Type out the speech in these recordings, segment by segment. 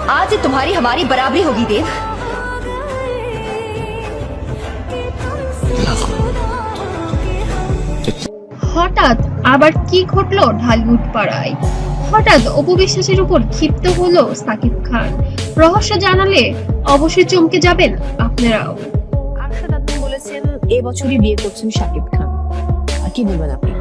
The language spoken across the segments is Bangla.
आज से तुम्हारी हमारी बराबरी होगी देव। হঠাৎ আবার কি ঘটলো ঢালিউড পাড়ায়? হঠাৎ অপু বিশ্বাসের উপর ক্ষিপ্ত হলো সাকিব খান। রহস্য জানালে অবশ্যই চমকে যাবেন আপনারাও। আরশাদ আদনান বলেছেন এবছরই বিয়ে করছেন শাকিব খান, আর কি বলবেন আপনি?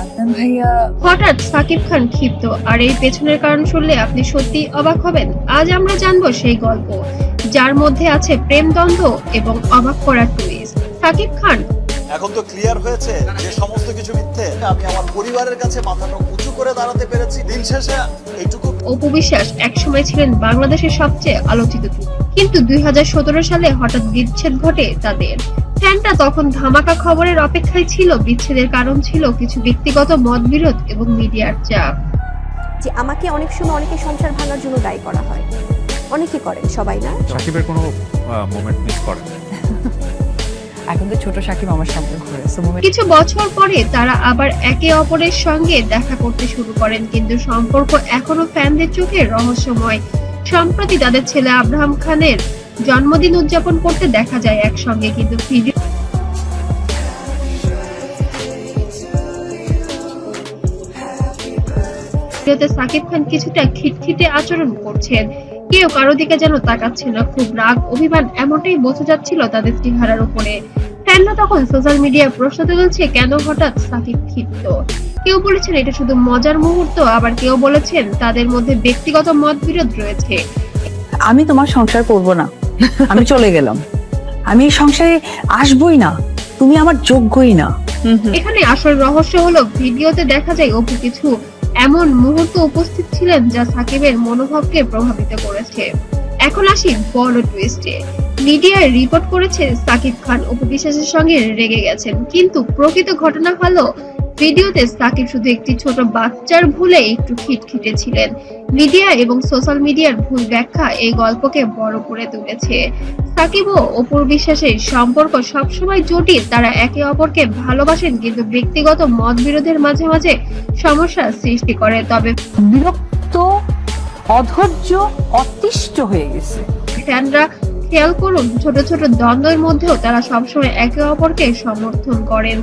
আদনান ভাইয়া হঠাৎ সাকিব খান ক্ষিপ্ত, আর এই পেছনের কারণ শুনলে আপনি সত্যি অবাক হবেন। আজ আমরা জানবো সেই গল্প যার মধ্যে আছে প্রেম দ্বন্দ্ব এবং অবাক করা টুইস্ট। সাকিব খান এখন তো ক্লিয়ার হয়েছে যে সমস্ত কিছু মিথ্যে। আমি আমার পরিবারের কাছে মাথাটা উঁচু করে দাঁড়াতে পেরেছি। দিন শেষে এইটুকু। অপু বিশ্বাস একসময় ছিলেন বাংলাদেশের সবচেয়ে আলোচিত তুই, কিন্তু 2017 সালে হঠাৎ বিচ্ছেদ ঘটে তাদের। ফ্যানটা তখন ধামাকা খবরের অপেক্ষায় ছিল। বিচ্ছেদের কারণ ছিল কিছু ব্যক্তিগত মতবিরোধ এবং মিডিয়ার চাপ। যে আমাকে অনেক সময় অনেকে সংসার ভাঙার জন্য দায়ী করা হয়, অনেকে করেন, সবাই না। সাকিবের কোনো মোমেন্ট মিস করেন? এখন তো ছোট সাকিব আমার সামনে ঘুরে, সো মোমেন্ট কিছু বছর পরে তারা আবার একে অপরের সঙ্গে দেখা করতে শুরু করেন, কিন্তু সম্পর্ক এখনো ফ্যানদের চোখে রহস্যময়। সম্প্রতি তাদের ছেলে আব্রাহাম খানের জন্মদিন উদযাপন করতে দেখা যায় একসঙ্গে, কিন্তু ভিডিওতে সাকিব খান কিছুটা খিটখিটে আচরণ করছেন। কেউ কারো দিকে যেন তাকাচ্ছে না, খুব রাগ অভিমান এমনটাই বোঝা যাচ্ছিল তাদের চেহারার উপরে। ফ্যানরা তখন সোশ্যাল মিডিয়ায় প্রশ্ন তুলছে কেন হঠাৎ সাকিব ক্ষিপ্ত। কেউ বলেছেন এটা শুধু মজার মুহূর্ত, আবার কেউ বলেছেন তাদের মধ্যে ব্যক্তিগত মতবিরোধ রয়েছে। আমি তোমার সংসার করব না, আমি চলে গেলাম, আমি এই সংসারে আসবই না, তুমি আমার যোগ্যই না। এখানে আসল রহস্য হলো ভিডিওতে দেখা যায় অপু কিছু এমন মুহূর্ত উপস্থিত ছিলেন যা সাকিবের মনোভাবকে প্রভাবিত করেছে। এখন আসি বড় টুইস্টে। মিডিয়ায় রিপোর্ট করেছে সাকিব খান অপু বিশ্বাসের সঙ্গে রেগে গেছেন, কিন্তু প্রকৃত ঘটনা হলো ভিডিওতে সাকিব শুধু একটি ছোট বাচ্চার ভুলে একটু খিটখিটে ছিলেন। মিডিয়া এবং সোশ্যাল মিডিয়ার ভুল ব্যাখ্যা এই গল্পকে বড় করে তুলেছে। সাকিব ও অপুর বিশ্বাসের সম্পর্ক সবসময় জটিল। তারা একে অপরকে ভালোবাসেন, কিন্তু ব্যক্তিগত মতবিরোধের মাঝে মাঝে সমস্যার সৃষ্টি করে। তবে বিরক্ত, অধৈর্য, অতিষ্ঠ হয়ে গেছে। ফ্যানরা খেয়াল করুন, ছোট ছোট দ্বন্দ্বের মধ্যেও তারা সবসময় একে অপরকে সমর্থন করেন।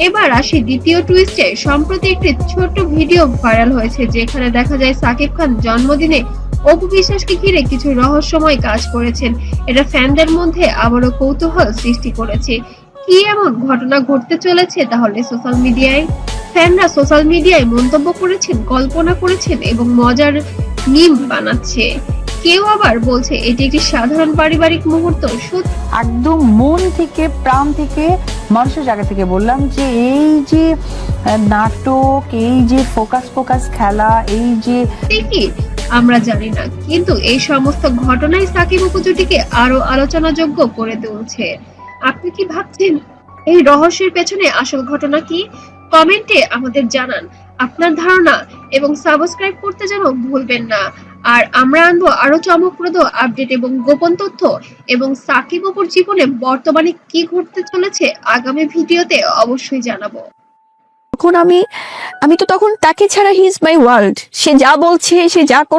এবার আসি দ্বিতীয় টুইস্টে। সম্প্রতি একটি ছোট ভিডিও ভাইরাল হয়েছে যেখানে দেখা যায় সাকিব খান জন্মদিনে অপু বিশ্বাসকে ঘিরে কিছু রহস্যময় কাজ করেছেন। এটা ফ্যানদের মধ্যে আবারও কৌতূহল সৃষ্টি করেছে। কি এমন ঘটনা ঘটতে চলেছে তাহলে সোশ্যাল মিডিয়ায়? ফ্যানরা সোশ্যাল মিডিয়ায় মন্তব্য করেছেন, কল্পনা করেছেন এবং মজার মিম বানাচ্ছে। কেউ আবার বলছে এটি একটি সাধারণ পারিবারিক মুহূর্ত। একদম মন থেকে, প্রাণ থেকে, মানুষের জায়গা থেকে বললাম যে এই যে নাটক, এই যে ফোকাস খেলা, এই যে কি আমরা জানি না, কিন্তু এই সমস্ত ঘটনাই সাকিব অপু জুটিকে আরো আলোচনাযোগ্য করে তুলছে। আপনি কি ভাবছেন এই রহস্যের পেছনে আসল ঘটনা কি? কমেন্টে আমাদের জানান আপনার ধারণা এবং সাবস্ক্রাইব করতে যেন ভুলবেন না। আর আমরা আনবো আরো চমকপ্রদ আপডেট এবং গোপন তথ্য, এবং সাকিব অপুর জীবনে বর্তমানে কি ঘটতে চলেছে আগামী ভিডিওতে অবশ্যই জানাবো। তখন আমি তো তখন তাকে ছাড়া হি ইজ মাই ওয়ার্ল্ড। সে যা বলছে, সে যা